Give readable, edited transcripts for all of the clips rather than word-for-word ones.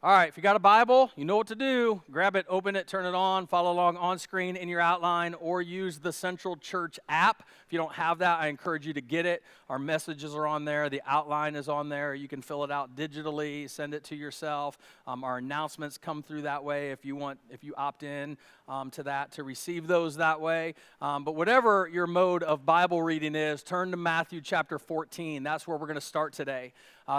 All right, if you got a Bible, you know what to do. Grab it, open it, turn it on, follow along on screen in your outline, or use the Central Church app. If you don't have that, I encourage you to get it. Our messages are on there. The outline is on there. You can fill it out digitally, send it to yourself. Our announcements come through that way if you opt in to that, to receive those that way. But whatever your mode of Bible reading is, turn to Matthew chapter 14. That's where we're going to start today.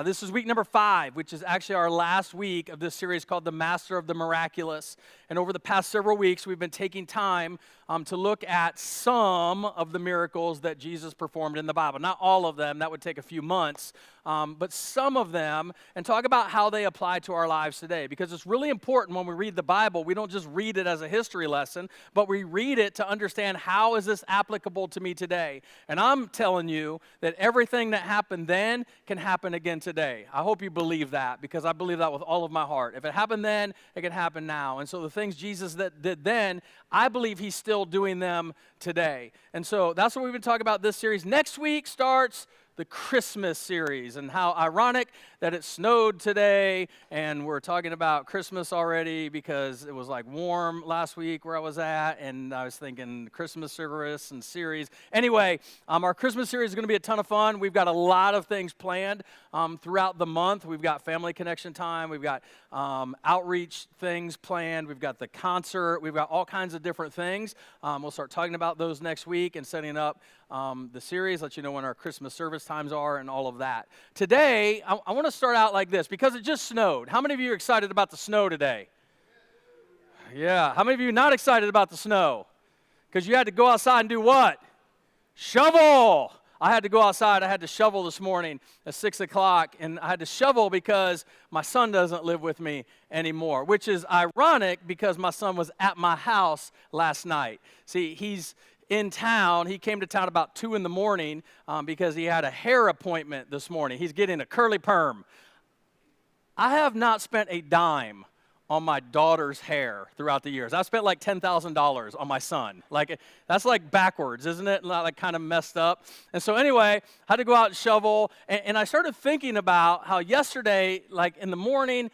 This is week number 5, which is actually our last week of this series called The Master of the Miraculous. And over the past several weeks, we've been taking time to look at some of the miracles that Jesus performed in the Bible. Not all of them, that would take a few months, but some of them, and talk about how they apply to our lives today. Because it's really important when we read the Bible, we don't just read it as a history lesson, but we read it to understand how is this applicable to me today. And I'm telling you that everything that happened then can happen again today. I hope you believe that, because I believe that with all of my heart. If it happened then, it can happen now. And so the things Jesus that did then, I believe he's still doing them today. And so that's what we've been talking about this series. Next week starts the Christmas series, and how ironic that it snowed today, and we're talking about Christmas already because it was like warm last week where I was at, and I was thinking Christmas service and series. Anyway, our Christmas series is going to be a ton of fun. We've got a lot of things planned throughout the month. We've got family connection time. We've got outreach things planned. We've got the concert. We've got all kinds of different things. We'll start talking about those next week and setting up the series, let you know when our Christmas service times are and all of that. Today, I want to start out like this because it just snowed. How many of you are excited about the snow today? Yeah. How many of you are not excited about the snow? Because you had to go outside and do what? Shovel. I had to go outside. I had to shovel this morning at 6 o'clock, and I had to shovel because my son doesn't live with me anymore, which is ironic because my son was at my house last night. See, he's in town. He came to town about 2 in the morning because he had a hair appointment this morning. He's getting a curly perm. I have not spent a dime on my daughter's hair throughout the years. I've spent like $10,000 on my son. Like, that's like backwards, isn't it? Like kind of messed up. And so anyway, I had to go out and shovel. And I started thinking about how yesterday, like in the morning,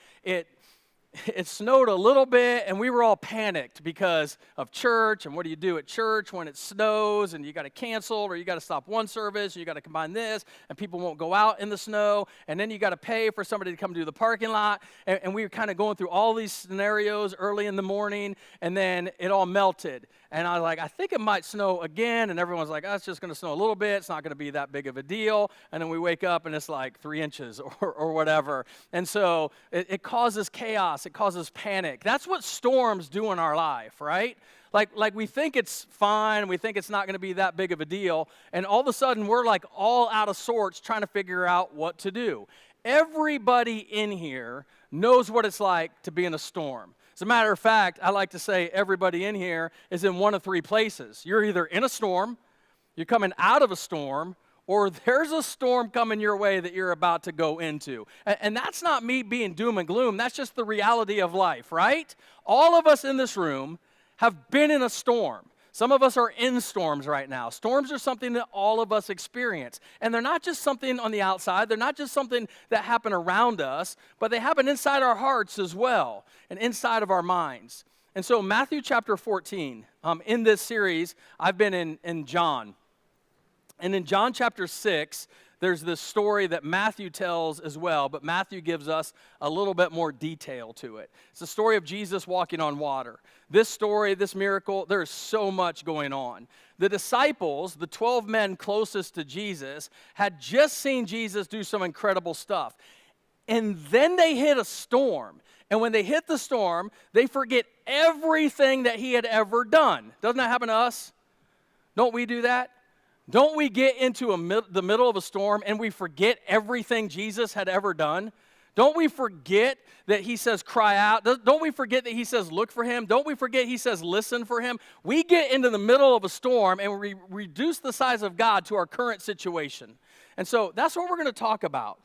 it snowed a little bit, and we were all panicked because of church, and what do you do at church when it snows, and you got to cancel, or you got to stop one service, or you got to combine this, and people won't go out in the snow, and then you got to pay for somebody to come do the parking lot, and we were kind of going through all these scenarios early in the morning, and then it all melted, and I was like, I think it might snow again, and everyone's like, oh, it's just going to snow a little bit, it's not going to be that big of a deal, and then we wake up, and it's like 3 inches or whatever, and so it causes chaos. It causes panic. That's what storms do in our life, right? Like we think it's fine, we think it's not going to be that big of a deal, and all of a sudden we're like all out of sorts trying to figure out what to do. Everybody in here knows what it's like to be in a storm. As a matter of fact, I like to say everybody in here is in one of 3 places. You're either in a storm, you're coming out of a storm, or there's a storm coming your way that you're about to go into. And that's not me being doom and gloom. That's just the reality of life, right? All of us in this room have been in a storm. Some of us are in storms right now. Storms are something that all of us experience. And they're not just something on the outside. They're not just something that happen around us, but they happen inside our hearts as well and inside of our minds. And so Matthew chapter 14, in this series, I've been in John. And in John chapter 6, there's this story that Matthew tells as well, but Matthew gives us a little bit more detail to it. It's the story of Jesus walking on water. This story, this miracle, there's so much going on. The disciples, the 12 men closest to Jesus, had just seen Jesus do some incredible stuff. And then they hit a storm. And when they hit the storm, they forget everything that he had ever done. Doesn't that happen to us? Don't we do that? Don't we get into the middle of a storm and we forget everything Jesus had ever done? Don't we forget that he says cry out? Don't we forget that he says look for him? Don't we forget he says listen for him? We get into the middle of a storm and we reduce the size of God to our current situation. And so that's what we're going to talk about.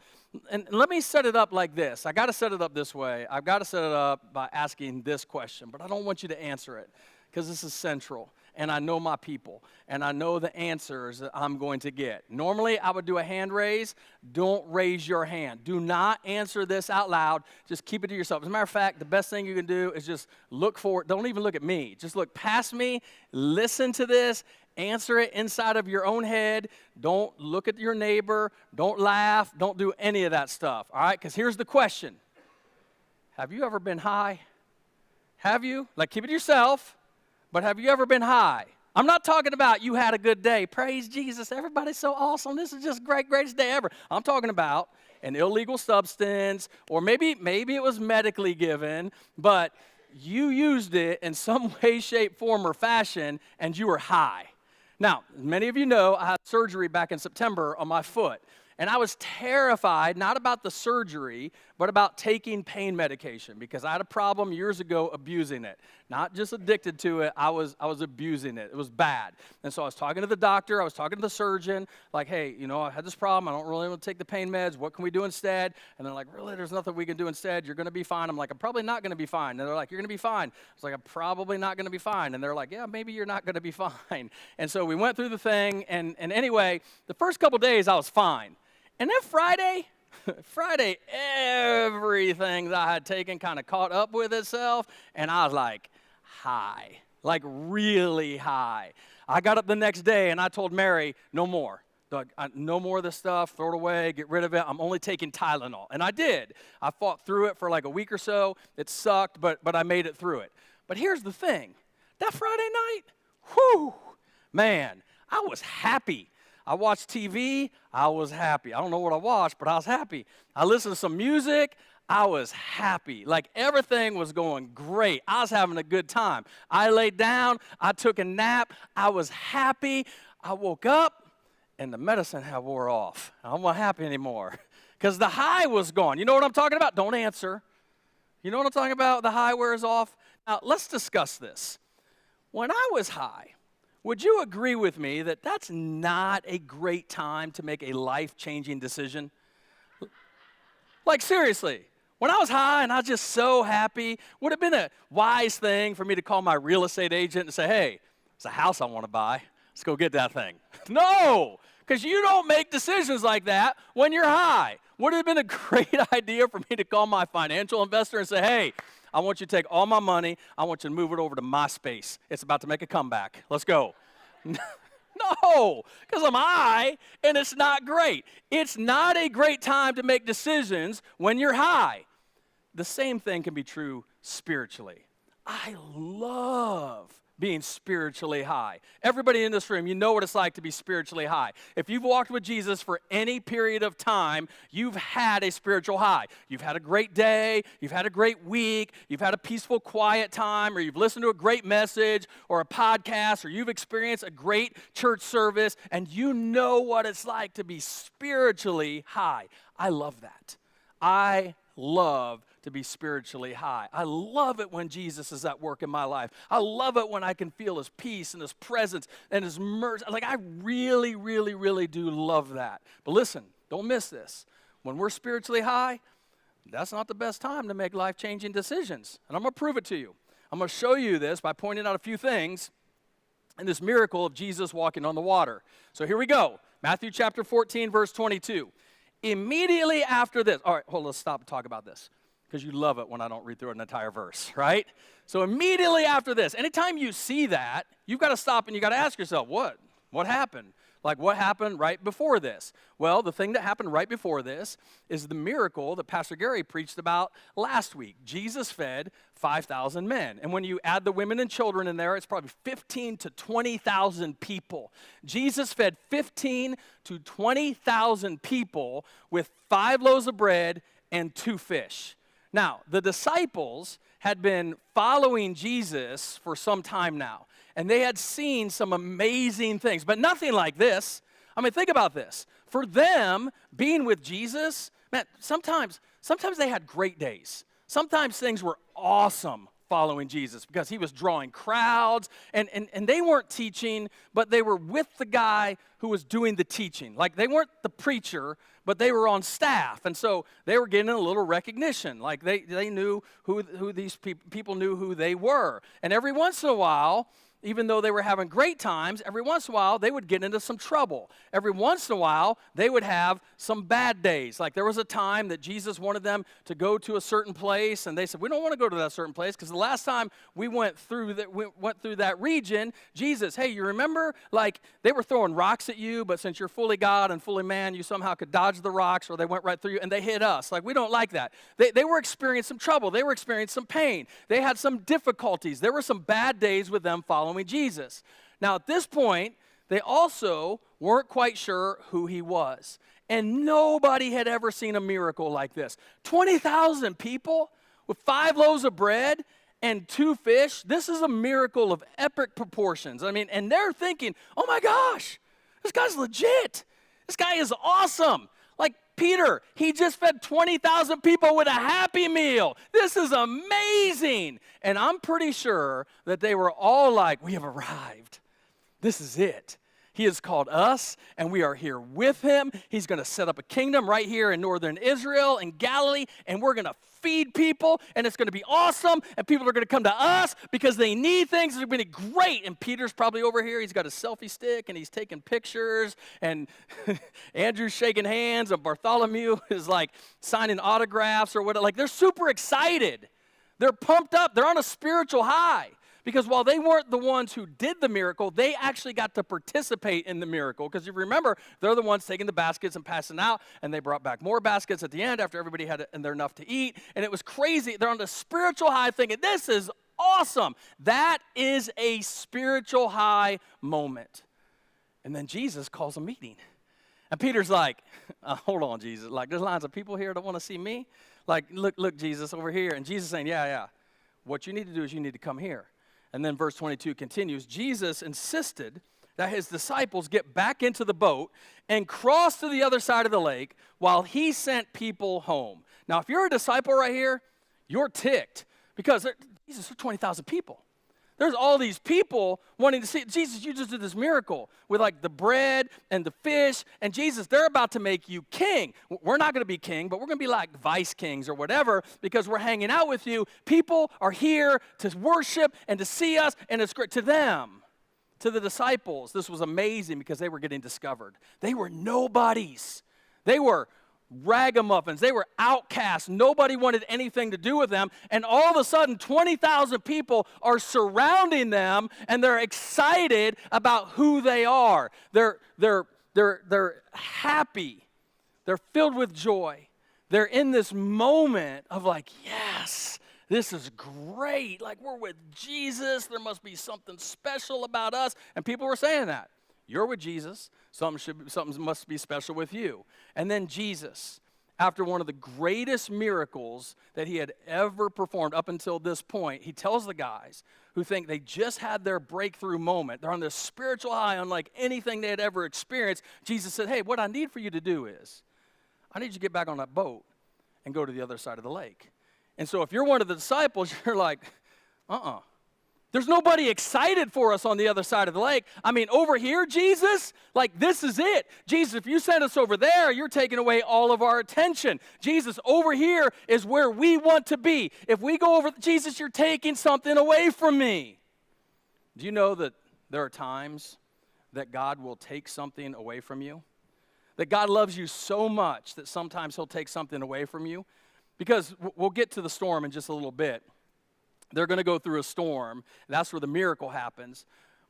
And let me set it up like this. I got to set it up this way. I've got to set it up by asking this question, but I don't want you to answer it because this is central. and I know my people, and I know the answers that I'm going to get. Normally, I would do a hand raise. Don't raise your hand. Do not answer this out loud. Just keep it to yourself. As a matter of fact, the best thing you can do is just look forward. Don't even look at me. Just look past me. Listen to this. Answer it inside of your own head. Don't look at your neighbor. Don't laugh. Don't do any of that stuff, all right? Because here's the question. Have you ever been high? Have you? Like, keep it to yourself, but have you ever been high? I'm not talking about you had a good day. Praise Jesus. Everybody's so awesome. This is just greatest day ever. I'm talking about an illegal substance, or maybe it was medically given, but you used it in some way, shape, form, or fashion, and you were high. Now, many of you know I had surgery back in September on my foot. And I was terrified, not about the surgery, but about taking pain medication because I had a problem years ago abusing it. Not just addicted to it, I was abusing it. It was bad. And so I was talking to the doctor, I was talking to the surgeon, like, hey, I had this problem. I don't really want to take the pain meds. What can we do instead? And they're like, really, there's nothing we can do instead. You're going to be fine. I'm like, I'm probably not going to be fine. And they're like, you're going to be fine. I was like, I'm probably not going to be fine. And they're like, yeah, maybe you're not going to be fine. And so we went through the thing. And anyway, the first couple days I was fine. And then Friday, everything that I had taken kind of caught up with itself, and I was like high, like really high. I got up the next day, and I told Mary, no more. No more of this stuff, throw it away, get rid of it. I'm only taking Tylenol. And I did. I fought through it for like a week or so. It sucked, but I made it through it. But here's the thing. That Friday night, whew, man, I was happy. I watched TV, I was happy. I don't know what I watched, but I was happy. I listened to some music, I was happy. Like everything was going great. I was having a good time. I laid down, I took a nap, I was happy. I woke up, and the medicine had wore off. I'm not happy anymore because the high was gone. You know what I'm talking about? Don't answer. You know what I'm talking about? The high wears off. Now, let's discuss this. When I was high, would you agree with me that that's not a great time to make a life-changing decision? Like, seriously, when I was high and I was just so happy, would it have been a wise thing for me to call my real estate agent and say, hey, it's a house I want to buy. Let's go get that thing. No, because you don't make decisions like that when you're high. Would it have been a great idea for me to call my financial investor and say, hey, I want you to take all my money. I want you to move it over to my space. It's about to make a comeback. Let's go. No, because I'm high, and it's not great. It's not a great time to make decisions when you're high. The same thing can be true spiritually. I love being spiritually high. Everybody in this room, you know what it's like to be spiritually high. If you've walked with Jesus for any period of time, you've had a spiritual high. You've had a great day, you've had a great week, you've had a peaceful, quiet time, or you've listened to a great message or a podcast, or you've experienced a great church service, and you know what it's like to be spiritually high. I love that. I love to be spiritually high. I love it when Jesus is at work in my life. I love it when I can feel his peace and his presence and his mercy. Like, I really, really, really do love that. But listen, don't miss this. When we're spiritually high, that's not the best time to make life-changing decisions. And I'm going to prove it to you. I'm going to show you this by pointing out a few things in this miracle of Jesus walking on the water. So here we go. Matthew chapter 14, verse 22. Immediately after this, all right, let's stop and talk about this, because you love it when I don't read through an entire verse, right? So immediately after this, anytime you see that, you've got to stop and you've got to ask yourself, what? What happened? Like, what happened right before this? Well, the thing that happened right before this is the miracle that Pastor Gary preached about last week. Jesus fed 5,000 men. And when you add the women and children in there, it's probably 15 to 20,000 people. Jesus fed 15 to 20,000 people with 5 loaves of bread and 2 fish. Now, the disciples had been following Jesus for some time now, and they had seen some amazing things, but nothing like this. I mean, think about this. For them, being with Jesus, man, sometimes they had great days. Sometimes things were awesome following Jesus because he was drawing crowds, and they weren't teaching, but they were with the guy who was doing the teaching. Like, they weren't the preacher, but they were on staff, and so they were getting a little recognition. Like, they knew who these people knew who they were. And every once in a while, even though they were having great times, every once in a while, they would get into some trouble. Every once in a while, they would have some bad days. Like there was a time that Jesus wanted them to go to a certain place, and they said, we don't want to go to that certain place, because the last time we went through that region, Jesus, hey, you remember, like, they were throwing rocks at you, but since you're fully God and fully man, you somehow could dodge the rocks, or they went right through you, and they hit us. Like, we don't like that. They were experiencing some trouble. They were experiencing some pain. They had some difficulties. There were some bad days with them following Jesus. Now, at this point, they also weren't quite sure who he was. And nobody had ever seen a miracle like this. 20,000 people with 5 loaves of bread and 2 fish. This is a miracle of epic proportions. I mean, and they're thinking, oh my gosh, this guy's legit. This guy is awesome. Like Peter, he just fed 20,000 people with a Happy Meal. This is amazing. And I'm pretty sure that they were all like, we have arrived. This is it. He has called us, and we are here with him. He's going to set up a kingdom right here in northern Israel and Galilee, and we're going to feed people, and it's going to be awesome, and people are going to come to us because they need things. It's going to be great. And Peter's probably over here. He's got a selfie stick, and he's taking pictures, and Andrew's shaking hands, and Bartholomew is like signing autographs or whatever. Like, they're super excited. They're pumped up. They're on a spiritual high. Because while they weren't the ones who did the miracle, they actually got to participate in the miracle. Because you remember, they're the ones taking the baskets and passing out, and they brought back more baskets at the end after everybody had enough to eat. And it was crazy. They're on the spiritual high thinking, this is awesome. That is a spiritual high moment. And then Jesus calls a meeting. And Peter's like, hold on, Jesus. Like, there's lines of people here that want to see me. Like, look, Jesus, over here. And Jesus saying, yeah. What you need to do is you need to come here. And then verse 22 continues, Jesus insisted that his disciples get back into the boat and cross to the other side of the lake while he sent people home. Now, if you're a disciple right here, you're ticked because Jesus, there are 20,000 people. There's all these people wanting to see, Jesus, you just did this miracle with like the bread and the fish, and Jesus, they're about to make you king. We're not going to be king, but we're going to be like vice kings or whatever because we're hanging out with you. People are here to worship and to see us, and it's great to them. To the disciples, this was amazing because they were getting discovered. They were nobodies. They were ragamuffins. They were outcasts. Nobody wanted anything to do with them. And all of a sudden, 20,000 people are surrounding them, and they're excited about who they are. They're happy. They're filled with joy. They're in this moment of like, yes, this is great. Like, we're with Jesus. There must be something special about us. And people were saying that. You're with Jesus. Something must be special with you. And then Jesus, after one of the greatest miracles that he had ever performed up until this point, he tells the guys who think they just had their breakthrough moment. They're on this spiritual high unlike anything they had ever experienced. Jesus said, hey, what I need for you to do is I need you to get back on that boat and go to the other side of the lake. And so if you're one of the disciples, you're like, There's nobody excited for us on the other side of the lake. I mean, over here, Jesus, like this is it. Jesus, if you send us over there, you're taking away all of our attention. Jesus, over here is where we want to be. If we go over, Jesus, you're taking something away from me. Do you know that there are times that God will take something away from you? That God loves you so much that sometimes he'll take something away from you? Because we'll get to the storm in just a little bit. They're going to go through a storm. That's where the miracle happens.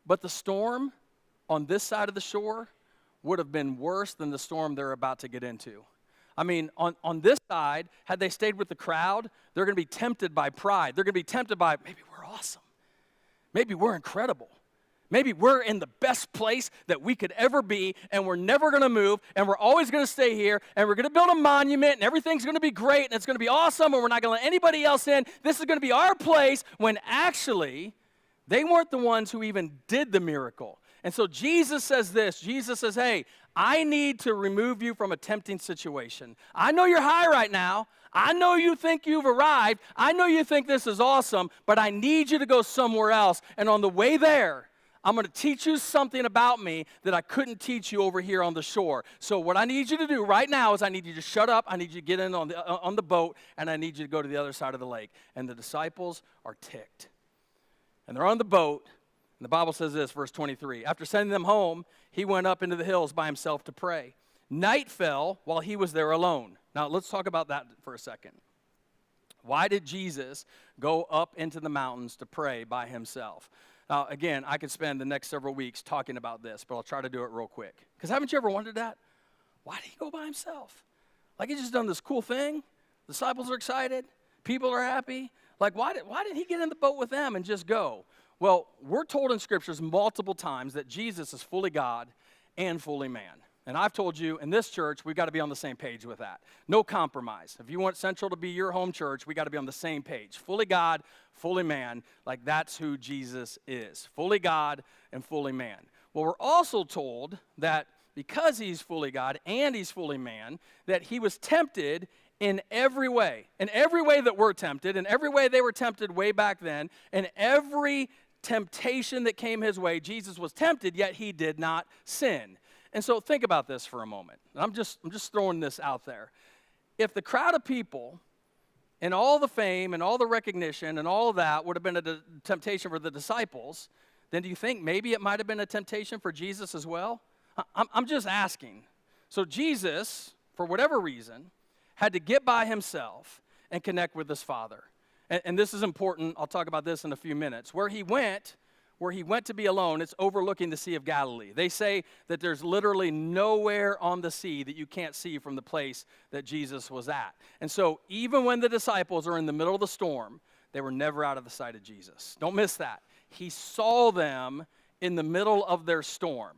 But the storm on this side of the shore would have been worse than the storm they're about to get into. I mean, on this side, had they stayed with the crowd, they're going to be tempted by pride. They're going to be tempted by, maybe we're awesome. Maybe we're incredible. Maybe we're in the best place that we could ever be, and we're never going to move, and we're always going to stay here, and we're going to build a monument, and everything's going to be great, and it's going to be awesome, and we're not going to let anybody else in. This is going to be our place, when actually, they weren't the ones who even did the miracle. And so Jesus says this. Jesus says, hey, I need to remove you from a tempting situation. I know you're high right now. I know you think you've arrived. I know you think this is awesome, but I need you to go somewhere else. And on the way there, I'm going to teach you something about me that I couldn't teach you over here on the shore. So what I need you to do right now is I need you to shut up. I need you to get in on the boat, and I need you to go to the other side of the lake. And the disciples are ticked. And they're on the boat, And the Bible says this, verse 23. After sending them home, he went up into the hills by himself to pray. Night fell while he was there alone. Now, let's talk about that for a second. Why did Jesus go up into the mountains to pray by himself? Now, again, I could spend the next several weeks talking about this, but I'll try to do it real quick. Because haven't you ever wondered that? Why did he go by himself? Like, he's just done this cool thing. The disciples are excited. People are happy. Like, why did he get in the boat with them and just go? Well, we're told in scriptures multiple times that Jesus is fully God and fully man. And I've told you, in this church, we've got to be on the same page with that. No compromise. If you want Central to be your home church, we got to be on the same page. Fully God, fully man, like that's who Jesus is. Fully God and fully man. Well, we're also told that because he's fully God and he's fully man, that he was tempted in every way that we're tempted, in every way they were tempted way back then, in every temptation that came his way, Jesus was tempted, yet he did not sin. And so think about this for a moment. I'm just throwing this out there. If the crowd of people and all the fame and all the recognition and all of that would have been a temptation for the disciples, then do you think maybe it might have been a temptation for Jesus as well? I'm just asking. So Jesus, for whatever reason, had to get by himself and connect with his Father. And this is important. I'll talk about this in a few minutes. Where he went to be alone, it's overlooking the Sea of Galilee. They say that there's literally nowhere on the sea that you can't see from the place that Jesus was at. And so even when the disciples are in the middle of the storm, they were never out of the sight of Jesus. Don't miss that. He saw them in the middle of their storm.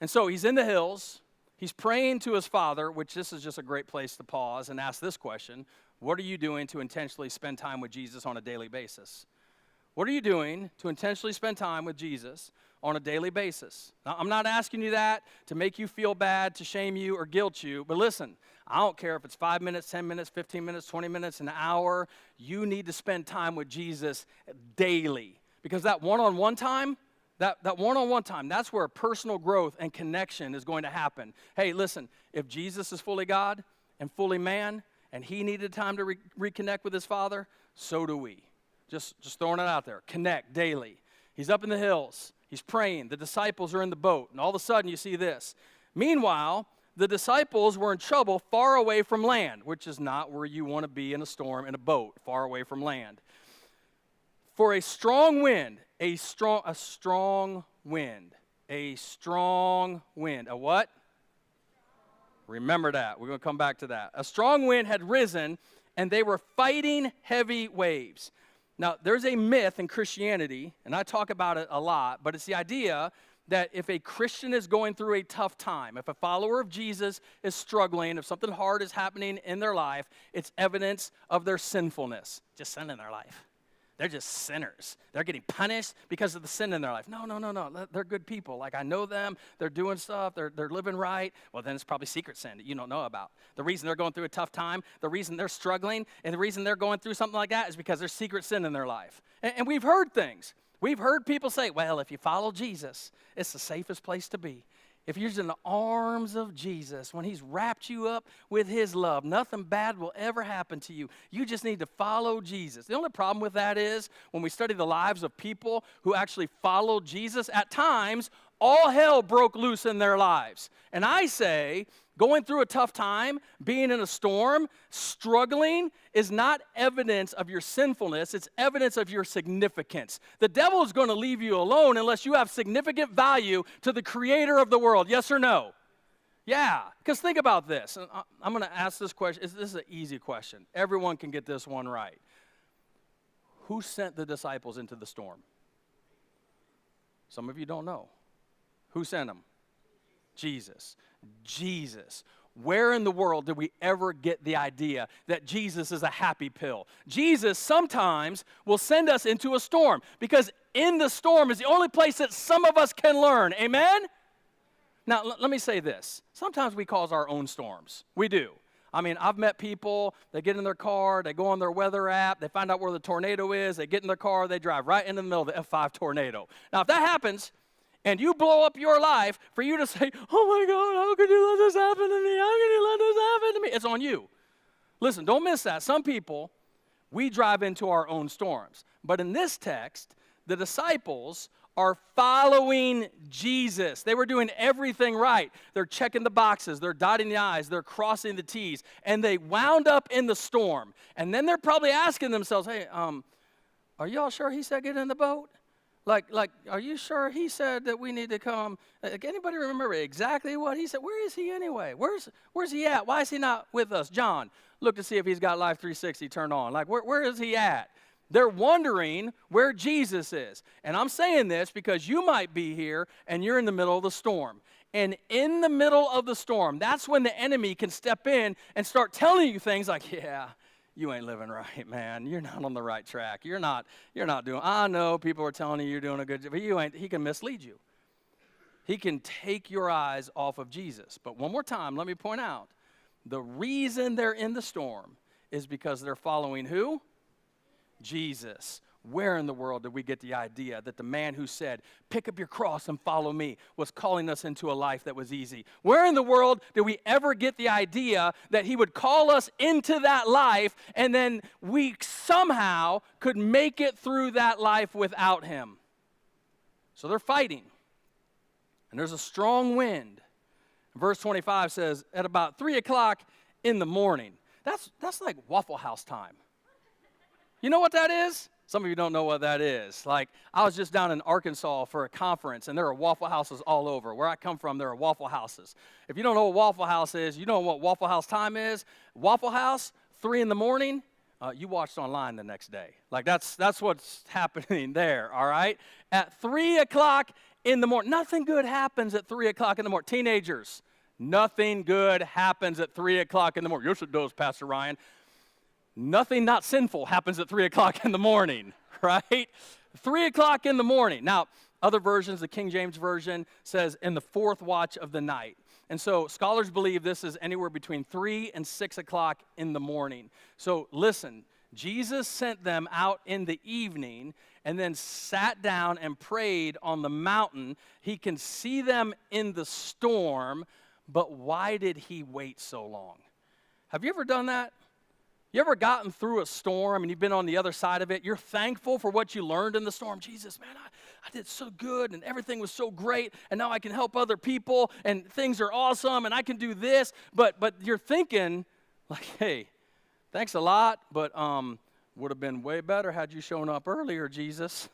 And so he's in the hills. He's praying to his Father, which this is just a great place to pause and ask this question. What are you doing to intentionally spend time with Jesus on a daily basis? What are you doing to intentionally spend time with Jesus on a daily basis? Now, I'm not asking you that to make you feel bad, to shame you, or guilt you. But listen, I don't care if it's 5 minutes, 10 minutes, 15 minutes, 20 minutes, an hour. You need to spend time with Jesus daily. Because that one-on-one time, that one-on-one time, that's where personal growth and connection is going to happen. Hey, listen, if Jesus is fully God and fully man, and he needed time to reconnect with his Father, so do we. Just throwing it out there. Connect daily. He's up in the hills. He's praying. The disciples are in the boat. And all of a sudden, you see this. Meanwhile, the disciples were in trouble far away from land, which is not where you want to be in a storm in a boat, far away from land. For a strong wind, a strong wind. A what? Remember that. We're going to come back to that. A strong wind had risen, and they were fighting heavy waves. Now, there's a myth in Christianity, and I talk about it a lot, but it's the idea that if a Christian is going through a tough time, if a follower of Jesus is struggling, if something hard is happening in their life, it's evidence of their sinfulness. Just sin in their life. They're just sinners. They're getting punished because of the sin in their life. No. They're good people. Like, I know them. They're doing stuff. They're living right. Well, then it's probably secret sin that you don't know about. The reason they're going through a tough time, the reason they're struggling, and the reason they're going through something like that is because there's secret sin in their life. And we've heard things. We've heard people say, well, if you follow Jesus, it's the safest place to be. If you're in the arms of Jesus, when he's wrapped you up with his love, nothing bad will ever happen to you. You just need to follow Jesus. The only problem with that is when we study the lives of people who actually followed Jesus, at times, all hell broke loose in their lives. And I say, going through a tough time, being in a storm, struggling, is not evidence of your sinfulness. It's evidence of your significance. The devil is going to leave you alone unless you have significant value to the creator of the world. Yes or no? Yeah, because think about this. I'm going to ask this question. This is an easy question. Everyone can get this one right. Who sent the disciples into the storm? Some of you don't know. Who sent them? Jesus. Jesus. Where in the world did we ever get the idea that Jesus is a happy pill? Jesus sometimes will send us into a storm because in the storm is the only place that some of us can learn. Amen? Now, let me say this. Sometimes we cause our own storms. We do. I mean, I've met people, they get in their car, they go on their weather app, they find out where the tornado is, they get in their car, they drive right into the middle of the F5 tornado. Now, if that happens, and you blow up your life, for you to say, oh my God, how could you let this happen to me? How could you let this happen to me? It's on you. Listen, don't miss that. Some people, we drive into our own storms. But in this text, the disciples are following Jesus. They were doing everything right. They're checking the boxes. They're dotting the I's. They're crossing the T's. And they wound up in the storm. And then they're probably asking themselves, hey, are y'all sure he said get in the boat? Like, are you sure he said that we need to come? Anybody remember exactly what he said? Where is he anyway? Where's he at? Why is he not with us? John, look to see if he's got Life 360 turned on. Like, where is he at? They're wondering where Jesus is. And I'm saying this because you might be here and you're in the middle of the storm. And in the middle of the storm, that's when the enemy can step in and start telling you things like, yeah, you ain't living right, man. You're not on the right track. You're not doing, I know people are telling you you're doing a good job, but you ain't. He can mislead you. He can take your eyes off of Jesus. But one more time, let me point out, the reason they're in the storm is because they're following who? Jesus. Where in the world did we get the idea that the man who said, pick up your cross and follow me, was calling us into a life that was easy? Where in the world did we ever get the idea that he would call us into that life and then we somehow could make it through that life without him? So they're fighting. And there's a strong wind. Verse 25 says, at about 3 o'clock in the morning. That's like Waffle House time. You know what that is? Some of you don't know what that is. Like, I was just down in Arkansas for a conference, and there are Waffle Houses all over. Where I come from, there are Waffle Houses. If you don't know what Waffle House is, you know what Waffle House time is. Waffle House, 3 in the morning, you watched online the next day. Like, that's what's happening there, all right? At 3 o'clock in the morning, nothing good happens at 3 o'clock in the morning. Teenagers, nothing good happens at 3 o'clock in the morning. Yes, it does, Pastor Ryan. Nothing not sinful happens at 3 o'clock in the morning, right? 3 o'clock in the morning. Now, other versions, the King James Version says in the 4th watch of the night. And so scholars believe this is anywhere between 3 and 6 o'clock in the morning. So listen, Jesus sent them out in the evening and then sat down and prayed on the mountain. He can see them in the storm, but why did he wait so long? Have you ever done that? You ever gotten through a storm and you've been on the other side of it? You're thankful for what you learned in the storm. Jesus, man, I did so good and everything was so great and now I can help other people and things are awesome and I can do this. But you're thinking like, hey, thanks a lot, but would have been way better had you shown up earlier, Jesus.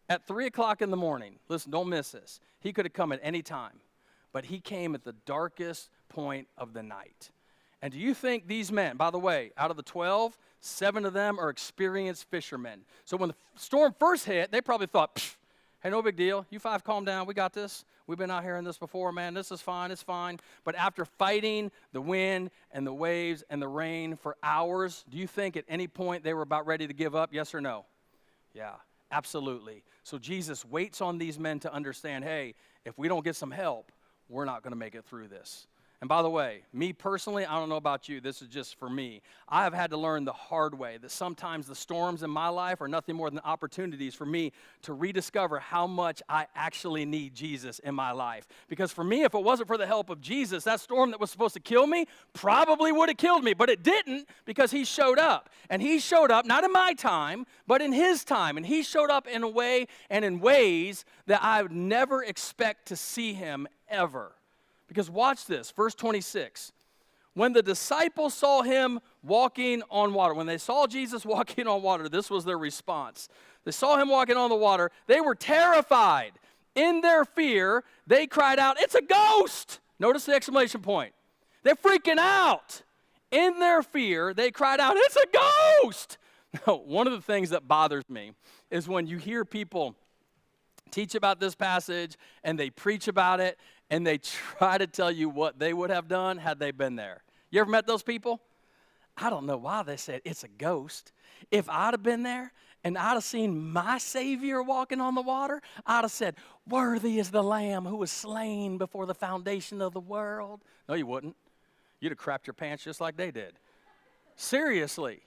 At 3 o'clock in the morning, listen, don't miss this. He could have come at any time, but he came at the darkest point of the night. And do you think these men, by the way, out of the 12, 7 of them are experienced fishermen. So when the storm first hit, they probably thought, hey, no big deal. You 5 calm down. We got this. We've been out here in this before, man. This is fine. It's fine. But after fighting the wind and the waves and the rain for hours, do you think at any point they were about ready to give up? Yes or no? Yeah, absolutely. So Jesus waits on these men to understand, hey, if we don't get some help, we're not going to make it through this. And by the way, me personally, I don't know about you, this is just for me. I have had to learn the hard way that sometimes the storms in my life are nothing more than opportunities for me to rediscover how much I actually need Jesus in my life. Because for me, if it wasn't for the help of Jesus, that storm that was supposed to kill me probably would have killed me. But it didn't because he showed up. And he showed up not in my time, but in his time. And he showed up in a way and in ways that I would never expect to see him ever. Because watch this, verse 26. When the disciples saw him walking on water, when they saw Jesus walking on water, this was their response. They saw him walking on the water. They were terrified. In their fear, they cried out, it's a ghost. Notice the exclamation point. They're freaking out. In their fear, they cried out, it's a ghost. Now, one of the things that bothers me is when you hear people teach about this passage and they preach about it and they try to tell you what they would have done had they been there. You ever met those people? I don't know why they said it's a ghost. If I'd have been there and I'd have seen my Savior walking on the water, I'd have said, worthy is the Lamb who was slain before the foundation of the world. No, you wouldn't. You'd have crapped your pants just like they did. Seriously.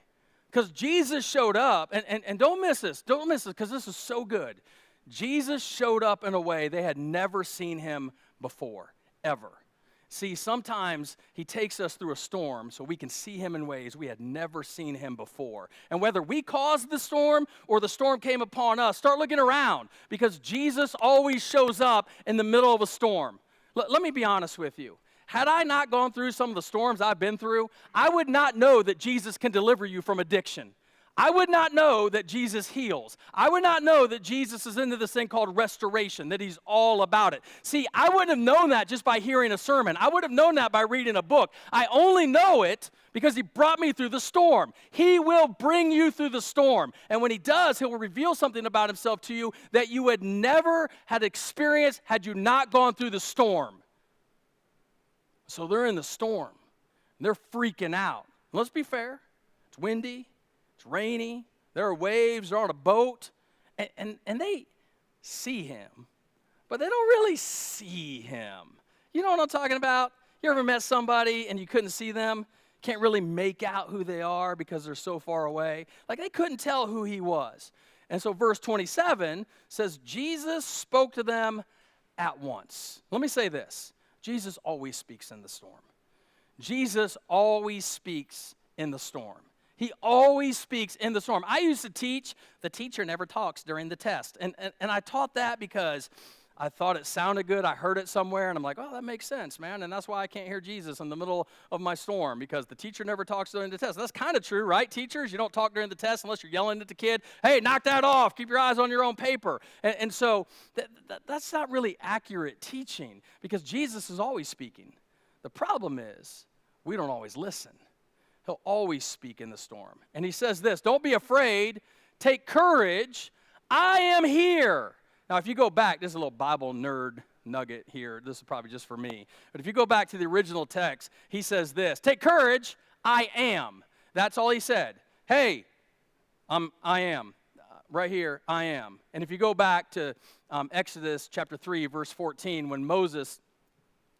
Because Jesus showed up, and don't miss this because this is so good. Jesus showed up in a way they had never seen him before, ever. See, sometimes he takes us through a storm so we can see him in ways we had never seen him before. And whether we caused the storm or the storm came upon us, start looking around, because Jesus always shows up in the middle of a storm. Let me be honest with you. Had I not gone through some of the storms I've been through, I would not know that Jesus can deliver you from addiction. I would not know that Jesus heals. I would not know that Jesus is into this thing called restoration, that he's all about it. See, I wouldn't have known that just by hearing a sermon. I would have known that by reading a book. I only know it because he brought me through the storm. He will bring you through the storm. And when he does, he will reveal something about himself to you that you would never had experienced had you not gone through the storm. So they're in the storm. They're freaking out. Let's be fair. It's windy. It's rainy. There are waves. They're on a boat. And they see him. But they don't really see him. You know what I'm talking about? You ever met somebody and you couldn't see them? Can't really make out who they are because they're so far away? Like they couldn't tell who he was. And so verse 27 says, Jesus spoke to them at once. Let me say this. Jesus always speaks in the storm. Jesus always speaks in the storm. He always speaks in the storm. I used to teach, the teacher never talks during the test. And I taught that because I thought it sounded good. I heard it somewhere, and I'm like, oh, that makes sense, man. And that's why I can't hear Jesus in the middle of my storm, because the teacher never talks during the test. That's kind of true, right, teachers? You don't talk during the test unless you're yelling at the kid, hey, knock that off. Keep your eyes on your own paper. And so that's not really accurate teaching, because Jesus is always speaking. The problem is we don't always listen. He'll always speak in the storm. And he says this, don't be afraid, take courage, I am here. Now, if you go back, this is a little Bible nerd nugget here. This is probably just for me. But if you go back to the original text, he says this, take courage, I am. That's all he said. Hey, I am. Right here, I am. And if you go back to Exodus chapter 3, verse 14, when Moses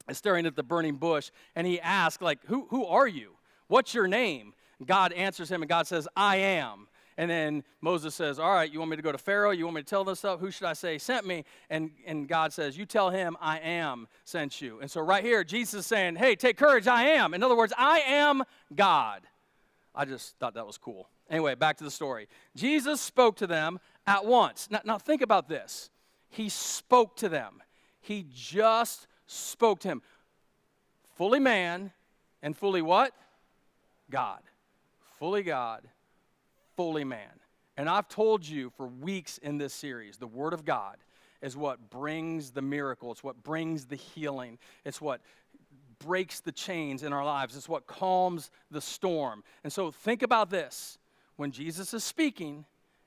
is staring at the burning bush, and he asks, like, who are you? What's your name? God answers him, and God says, I am. And then Moses says, all right, you want me to go to Pharaoh? You want me to tell them stuff? Who should I say sent me? And God says, you tell him I am sent you. And so right here, Jesus is saying, hey, take courage, I am. In other words, I am God. I just thought that was cool. Anyway, back to the story. Jesus spoke to them at once. Now think about this. He spoke to them. He just spoke to him. Fully man and fully what? God. Fully God. Fully man. And I've told you for weeks in this series, the Word of God is what brings the miracle. It's what brings the healing. It's what breaks the chains in our lives. It's what calms the storm. And so think about this. When Jesus is speaking,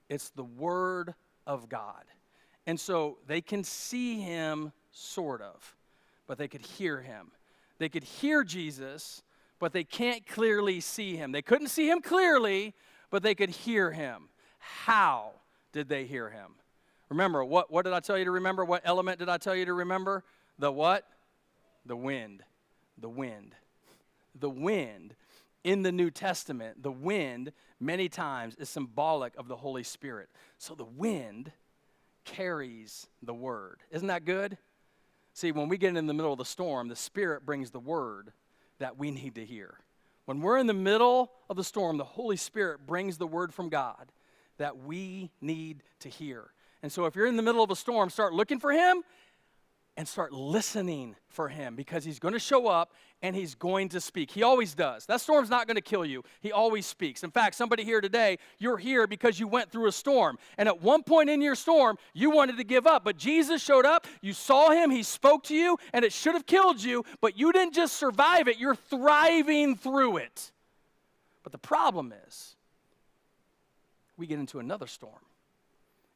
it's the Word of God. And so they can see him, sort of, but they could hear him. They could hear Jesus, but they can't clearly see him. They couldn't see him clearly, but they could hear him. How did they hear him? Remember, what did I tell you to remember? What element did I tell you to remember? The what? The wind. The wind. The wind. In the New Testament, the wind many times is symbolic of the Holy Spirit. So the wind carries the word. Isn't that good? See, when we get in the middle of the storm, the Spirit brings the word that we need to hear. When we're in the middle of the storm, the Holy Spirit brings the word from God that we need to hear. And so if you're in the middle of a storm, start looking for him and start listening for him, because he's going to show up and he's going to speak. He always does. That storm's not going to kill you. He always speaks. In fact, somebody here today, you're here because you went through a storm. And at one point in your storm, you wanted to give up. But Jesus showed up. You saw him. He spoke to you. And it should have killed you. But you didn't just survive it. You're thriving through it. But the problem is, we get into another storm.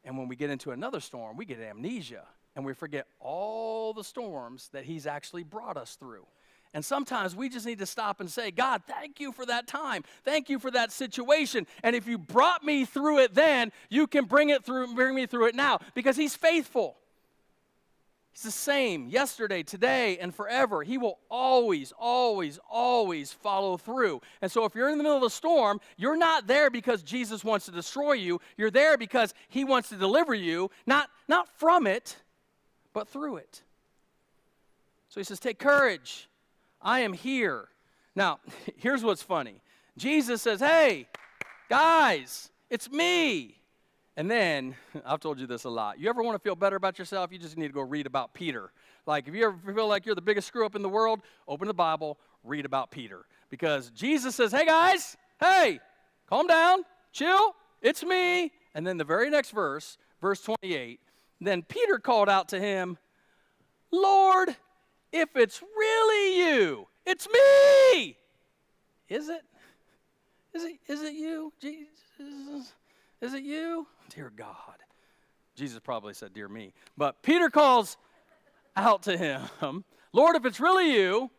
And when we get into another storm, we get amnesia. And we forget all the storms that he's actually brought us through. And sometimes we just need to stop and say, God, thank you for that time. Thank you for that situation. And if you brought me through it then, you can bring me through it now, because he's faithful. He's the same yesterday, today, and forever. He will always, always, always follow through. And so if you're in the middle of a storm, you're not there because Jesus wants to destroy you. You're there because he wants to deliver you, not from it, but through it. So he says, take courage. I am here. Now, here's what's funny. Jesus says, hey, guys, it's me. And then, I've told you this a lot. You ever want to feel better about yourself? You just need to go read about Peter. Like, if you ever feel like you're the biggest screw up in the world, open the Bible, read about Peter. Because Jesus says, hey, guys, hey, calm down, chill, it's me. And then the very next verse, verse 28, then Peter called out to him, Lord, if it's really you, it's me. Is it? Is it you, Jesus? Is it you? Dear God. Jesus probably said, dear me. But Peter calls out to him, Lord, if it's really you,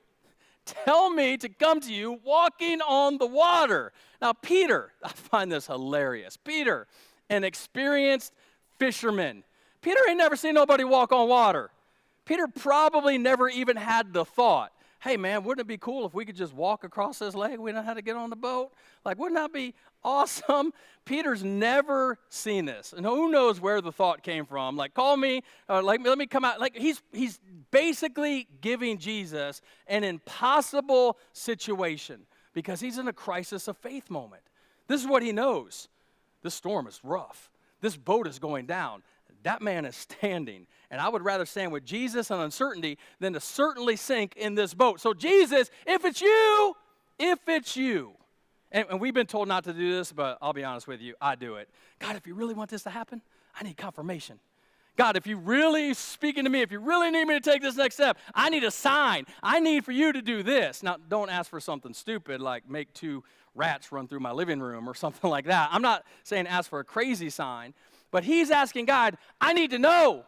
tell me to come to you walking on the water. Now, Peter, I find this hilarious. Peter, an experienced fisherman. Peter ain't never seen nobody walk on water. Peter probably never even had the thought, hey, man, wouldn't it be cool if we could just walk across this lake? We don't have to get on the boat. Like, wouldn't that be awesome? Peter's never seen this. And who knows where the thought came from. Like, call me, let me come out. Like, he's basically giving Jesus an impossible situation because he's in a crisis of faith moment. This is what he knows. This storm is rough. This boat is going down. That man is standing. And I would rather stand with Jesus and uncertainty than to certainly sink in this boat. So Jesus, if it's you. And we've been told not to do this, but I'll be honest with you, I do it. God, if you really want this to happen, I need confirmation. God, if you really speaking to me, if you really need me to take this next step, I need a sign. I need for you to do this. Now, don't ask for something stupid like make 2 rats run through my living room or something like that. I'm not saying ask for a crazy sign, but he's asking God, I need to know.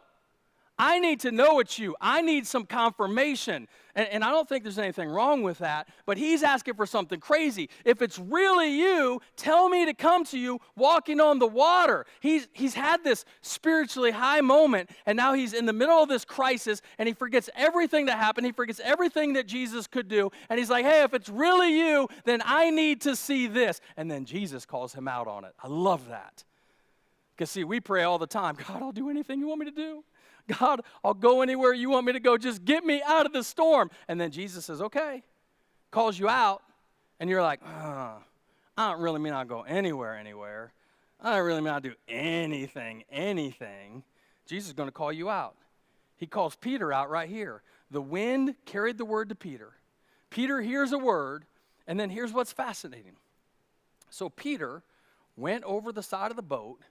I need to know it's you. I need some confirmation. And I don't think there's anything wrong with that, but he's asking for something crazy. If it's really you, tell me to come to you walking on the water. He's had this spiritually high moment, and now he's in the middle of this crisis, and he forgets everything that happened. He forgets everything that Jesus could do, and he's like, hey, if it's really you, then I need to see this. And then Jesus calls him out on it. I love that. Because, see, we pray all the time, God, I'll do anything you want me to do. God, I'll go anywhere you want me to go. Just get me out of the storm. And then Jesus says, okay, calls you out, and you're like, I don't really mean I'll go anywhere. I don't really mean I'll do anything. Jesus is going to call you out. He calls Peter out right here. The wind carried the word to Peter. Peter hears a word, and then here's what's fascinating. So Peter went over the side of the boat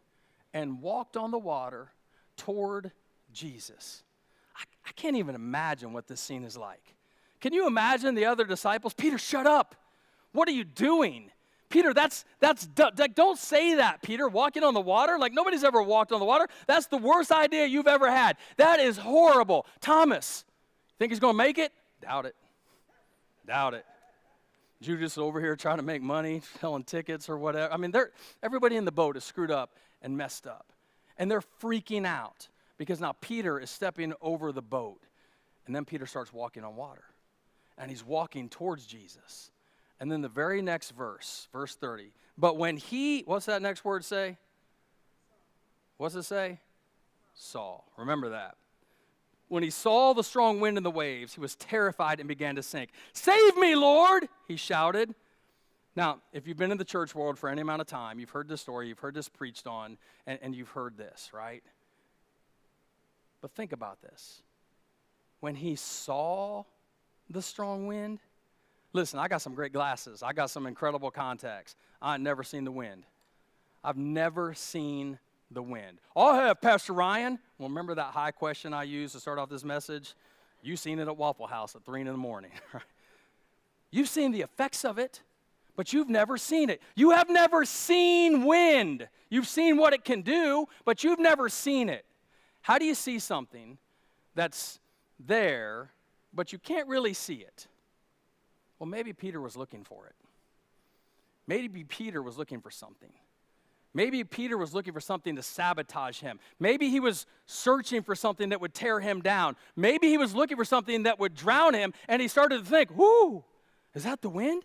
and walked on the water toward Jesus. I can't even imagine what this scene is like. Can you imagine the other disciples? Peter, shut up. What are you doing? Peter, don't say that, Peter, walking on the water. Like, nobody's ever walked on the water. That's the worst idea you've ever had. That is horrible. Thomas, think he's going to make it? Doubt it. Judas is over here trying to make money, selling tickets or whatever. I mean, everybody in the boat is screwed up and messed up. And they're freaking out. Because now Peter is stepping over the boat. And then Peter starts walking on water. And he's walking towards Jesus. And then the very next verse, verse 30. But when what's that next word say? What's it say? Saw. Remember that. When he saw the strong wind and the waves, he was terrified and began to sink. Save me, Lord, he shouted. Now, if you've been in the church world for any amount of time, you've heard this story, you've heard this preached on, and you've heard this, right? But think about this. When he saw the strong wind, listen, I got some great glasses. I got some incredible contacts. I've never seen the wind. I've never seen the wind. Oh, I have, Pastor Ryan. Well, remember that high question I used to start off this message? You've seen it at Waffle House at 3 in the morning. Right? You've seen the effects of it, but you've never seen it. You have never seen wind. You've seen what it can do, but you've never seen it. How do you see something that's there, but you can't really see it? Well, maybe Peter was looking for it. Maybe Peter was looking for something. Maybe Peter was looking for something to sabotage him. Maybe he was searching for something that would tear him down. Maybe he was looking for something that would drown him, and he started to think, whoo, is that the wind?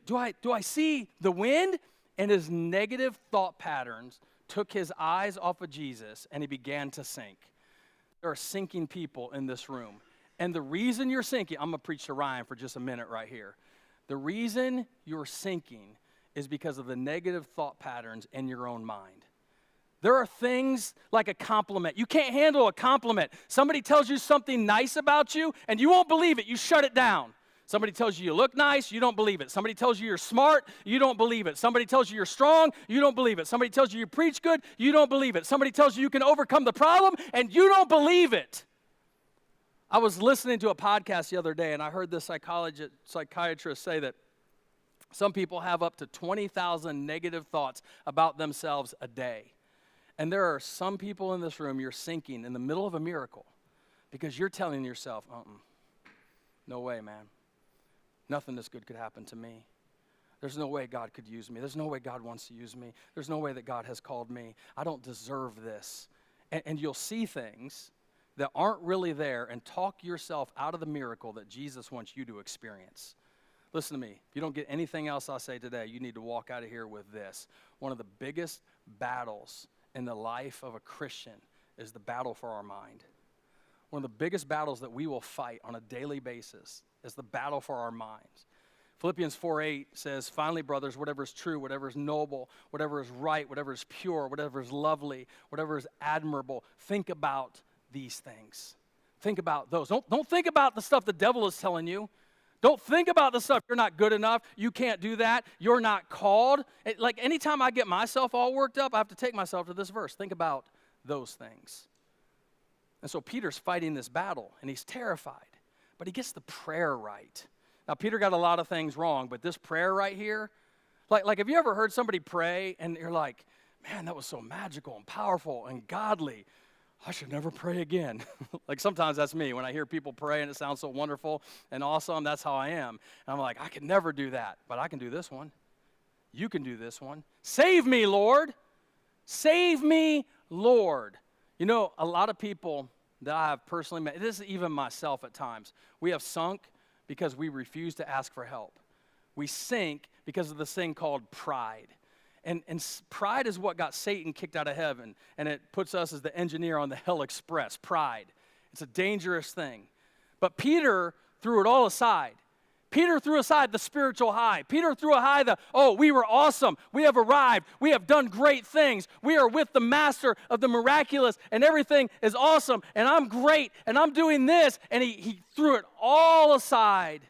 Do I see the wind? And his negative thought patterns took his eyes off of Jesus, and he began to sink. There are sinking people in this room, And the reason you're sinking, I'm going to preach to Ryan for just a minute right here. The reason you're sinking is because of the negative thought patterns in your own mind. There are things like a compliment. You can't handle a compliment. Somebody tells you something nice about you, and you won't believe it. You shut it down. Somebody tells you look nice, you don't believe it. Somebody tells you you're smart, you don't believe it. Somebody tells you you're strong, you don't believe it. Somebody tells you you preach good, you don't believe it. Somebody tells you you can overcome the problem, and you don't believe it. I was listening to a podcast the other day, and I heard this psychiatrist say that some people have up to 20,000 negative thoughts about themselves a day. And there are some people in this room, you're sinking in the middle of a miracle because you're telling yourself, no way, man. Nothing this good could happen to me. There's no way God could use me. There's no way God wants to use me. There's no way that God has called me. I don't deserve this. And you'll see things that aren't really there and talk yourself out of the miracle that Jesus wants you to experience. Listen to me. If you don't get anything else I say today, you need to walk out of here with this. One of the biggest battles in the life of a Christian is the battle for our mind. One of the biggest battles that we will fight on a daily basis is the battle for our minds. Philippians 4:8 says, finally, brothers, whatever is true, whatever is noble, whatever is right, whatever is pure, whatever is lovely, whatever is admirable, think about these things. Think about those. Don't think about the stuff the devil is telling you. Don't think about the stuff you're not good enough, you can't do that, you're not called. Like anytime I get myself all worked up, I have to take myself to this verse. Think about those things. And so Peter's fighting this battle, and he's terrified, but he gets the prayer right. Now, Peter got a lot of things wrong, but this prayer right here, like have you ever heard somebody pray, and you're like, man, that was so magical and powerful and godly. I should never pray again. Like sometimes that's me. When I hear people pray and it sounds so wonderful and awesome, that's how I am. And I'm like, I can never do that, but I can do this one. You can do this one. Save me, Lord. Save me, Lord. You know, a lot of people that I have personally met, this is even myself at times, we have sunk because we refuse to ask for help. We sink because of this thing called pride. And pride is what got Satan kicked out of heaven, and it puts us as the engineer on the hell express, pride. It's a dangerous thing. But Peter threw it all aside. Peter threw aside the spiritual high. Peter threw aside we were awesome. We have arrived. We have done great things. We are with the master of the miraculous, and everything is awesome, and I'm great, and I'm doing this. And he threw it all aside,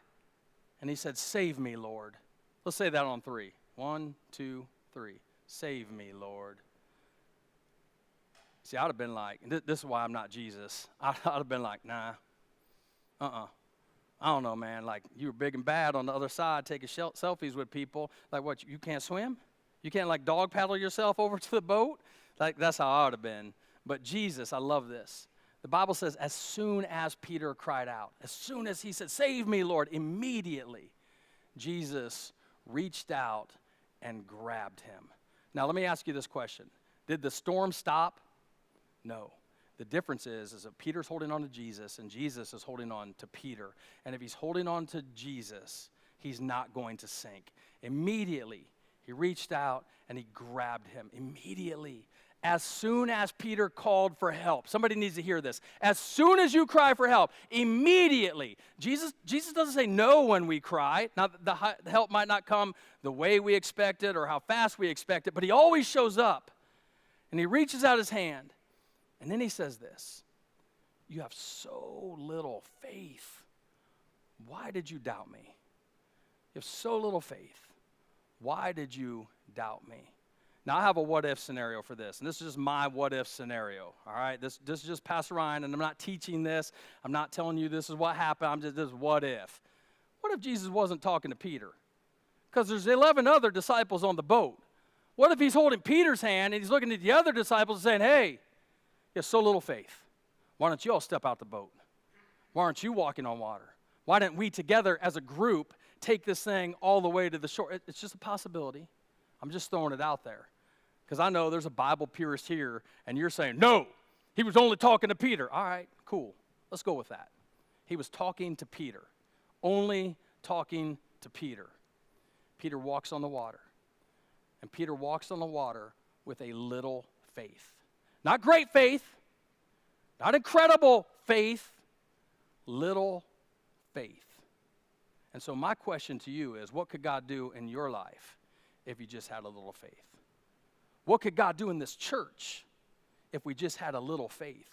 and he said, save me, Lord. Let's say that on 3. 1, 2, 3. Save me, Lord. See, I'd have been like, this is why I'm not Jesus. I'd have been like, nah, I don't know, man. Like, you were big and bad on the other side taking selfies with people. Like, what, you can't swim? You can't, like, dog paddle yourself over to the boat? Like, that's how I would have been. But Jesus, I love this. The Bible says, as soon as Peter cried out, as soon as he said, save me, Lord, immediately Jesus reached out and grabbed him. Now, let me ask you this question. Did the storm stop? No. The difference is that Peter's holding on to Jesus, and Jesus is holding on to Peter. And if he's holding on to Jesus, he's not going to sink. Immediately, he reached out and he grabbed him. Immediately. As soon as Peter called for help. Somebody needs to hear this. As soon as you cry for help, immediately. Jesus doesn't say no when we cry. Now, the help might not come the way we expect it or how fast we expect it, but he always shows up. And he reaches out his hand. And then he says this, you have so little faith. Why did you doubt me? You have so little faith. Why did you doubt me? Now, I have a what-if scenario for this, and this is just my what-if scenario, all right? This is just Pastor Ryan, and I'm not teaching this. I'm not telling you this is what happened. This is what-if. What if Jesus wasn't talking to Peter? Because there's 11 other disciples on the boat. What if he's holding Peter's hand, and he's looking at the other disciples and saying, hey, you have so little faith. Why don't you all step out the boat? Why aren't you walking on water? Why didn't we together as a group take this thing all the way to the shore? It's just a possibility. I'm just throwing it out there. Because I know there's a Bible purist here, and you're saying, no, he was only talking to Peter. All right, cool. Let's go with that. He was talking to Peter, only talking to Peter. Peter walks on the water, and Peter walks on the water with a little faith. Not great faith, not incredible faith, little faith. And so my question to you is, what could God do in your life if you just had a little faith? What could God do in this church if we just had a little faith?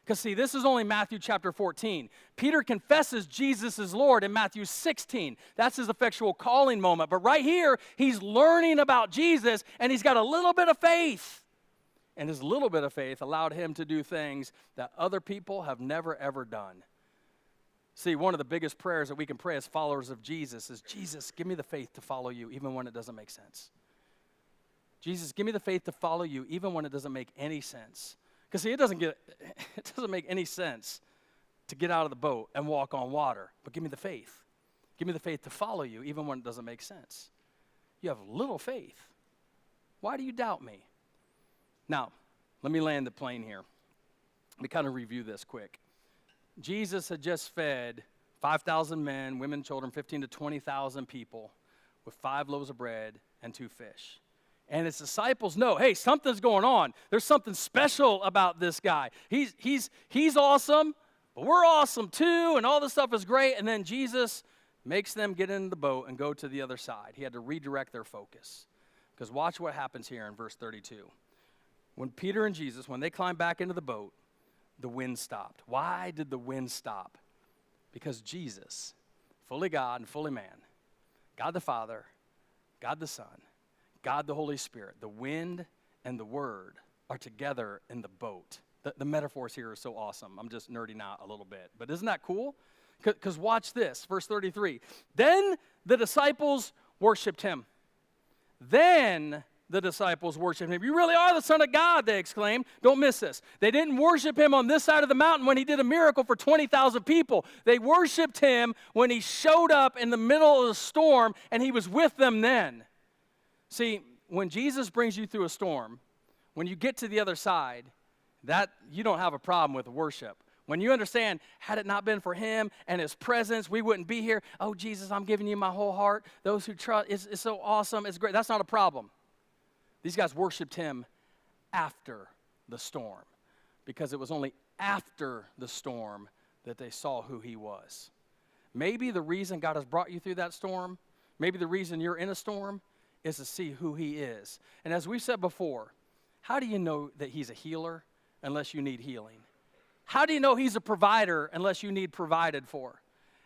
Because see, this is only Matthew chapter 14. Peter confesses Jesus is Lord in Matthew 16. That's his effectual calling moment. But right here, he's learning about Jesus, and he's got a little bit of faith. And his little bit of faith allowed him to do things that other people have never, ever done. See, one of the biggest prayers that we can pray as followers of Jesus is, Jesus, give me the faith to follow you even when it doesn't make sense. Jesus, give me the faith to follow you even when it doesn't make any sense. Because see, it doesn't make any sense to get out of the boat and walk on water. But give me the faith. Give me the faith to follow you even when it doesn't make sense. You have little faith. Why do you doubt me? Now, let me land the plane here. Let me kind of review this quick. Jesus had just fed 5,000 men, women, children, 15 to 20,000 people with 5 loaves of bread and 2 fish. And his disciples know, hey, something's going on. There's something special about this guy. He's awesome, but we're awesome too, and all this stuff is great. And then Jesus makes them get in the boat and go to the other side. He had to redirect their focus. Because watch what happens here in verse 32. When Peter and Jesus, when they climbed back into the boat, the wind stopped. Why did the wind stop? Because Jesus, fully God and fully man, God the Father, God the Son, God the Holy Spirit, the wind and the Word are together in the boat. The metaphors here are so awesome. I'm just nerding out a little bit. But isn't that cool? Because watch this, verse 33. Then the disciples worshiped him. Then the disciples worshiped him. You really are the Son of God, they exclaimed. Don't miss this. They didn't worship him on this side of the mountain when he did a miracle for 20,000 people. They worshiped him when he showed up in the middle of the storm, and he was with them then. See, when Jesus brings you through a storm, when you get to the other side, that you don't have a problem with worship. When you understand, had it not been for him and his presence, we wouldn't be here. Oh, Jesus, I'm giving you my whole heart. Those who trust, it's so awesome. It's great. That's not a problem. These guys worshiped him after the storm because it was only after the storm that they saw who he was. Maybe the reason God has brought you through that storm, maybe the reason you're in a storm is to see who he is. And as we've said before, how do you know that he's a healer unless you need healing? How do you know he's a provider unless you need provided for?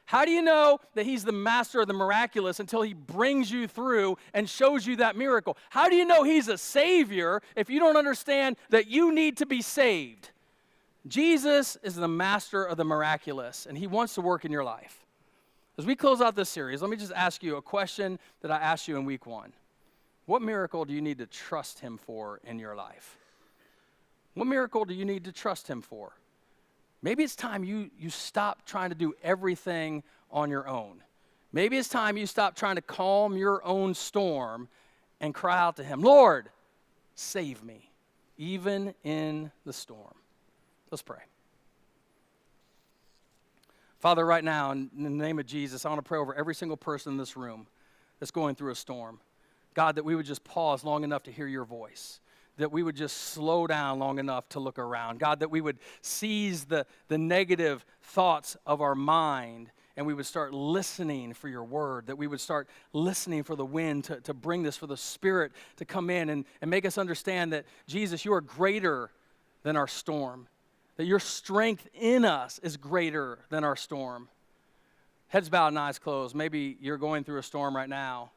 How do you know that he's the master of the miraculous until he brings you through and shows you that miracle? How do you know he's a savior if you don't understand that you need to be saved? Jesus is the master of the miraculous, and he wants to work in your life. As we close out this series, let me just ask you a question that I asked you in week 1. What miracle do you need to trust him for in your life? What miracle do you need to trust him for? Maybe it's time you stop trying to do everything on your own. Maybe it's time you stop trying to calm your own storm and cry out to him, Lord, save me, even in the storm. Let's pray. Father, right now, in the name of Jesus, I want to pray over every single person in this room that's going through a storm. God, that we would just pause long enough to hear your voice. That we would just slow down long enough to look around. God, that we would seize the negative thoughts of our mind and we would start listening for your word. That we would start listening for the wind to bring this, for the Spirit to come in and make us understand that, Jesus, you are greater than our storm. That your strength in us is greater than our storm. Heads bowed and eyes closed. Maybe you're going through a storm right now.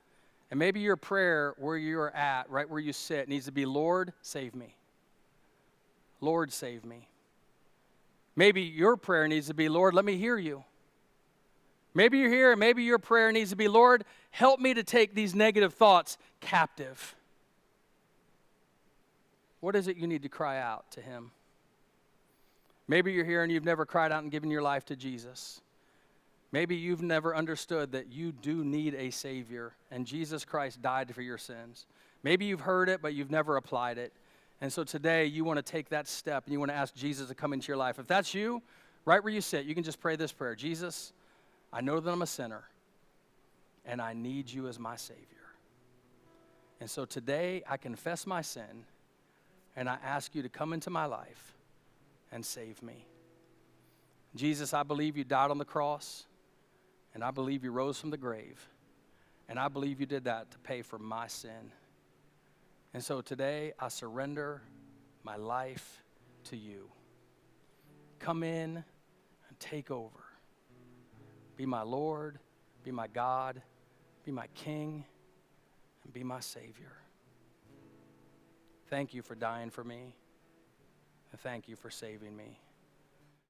And maybe your prayer where you're at, right where you sit, needs to be, Lord, save me. Lord, save me. Maybe your prayer needs to be, Lord, let me hear you. Maybe you're here, and maybe your prayer needs to be, Lord, help me to take these negative thoughts captive. What is it you need to cry out to him? Maybe you're here and you've never cried out and given your life to Jesus. Maybe you've never understood that you do need a Savior, and Jesus Christ died for your sins. Maybe you've heard it, but you've never applied it. And so today, you want to take that step, and you want to ask Jesus to come into your life. If that's you, right where you sit, you can just pray this prayer. Jesus, I know that I'm a sinner, and I need you as my Savior. And so today, I confess my sin, and I ask you to come into my life and save me. Jesus, I believe you died on the cross, and I believe you rose from the grave, and I believe you did that to pay for my sin. And so today, I surrender my life to you. Come in and take over. Be my Lord, be my God, be my King, and be my Savior. Thank you for dying for me, and thank you for saving me.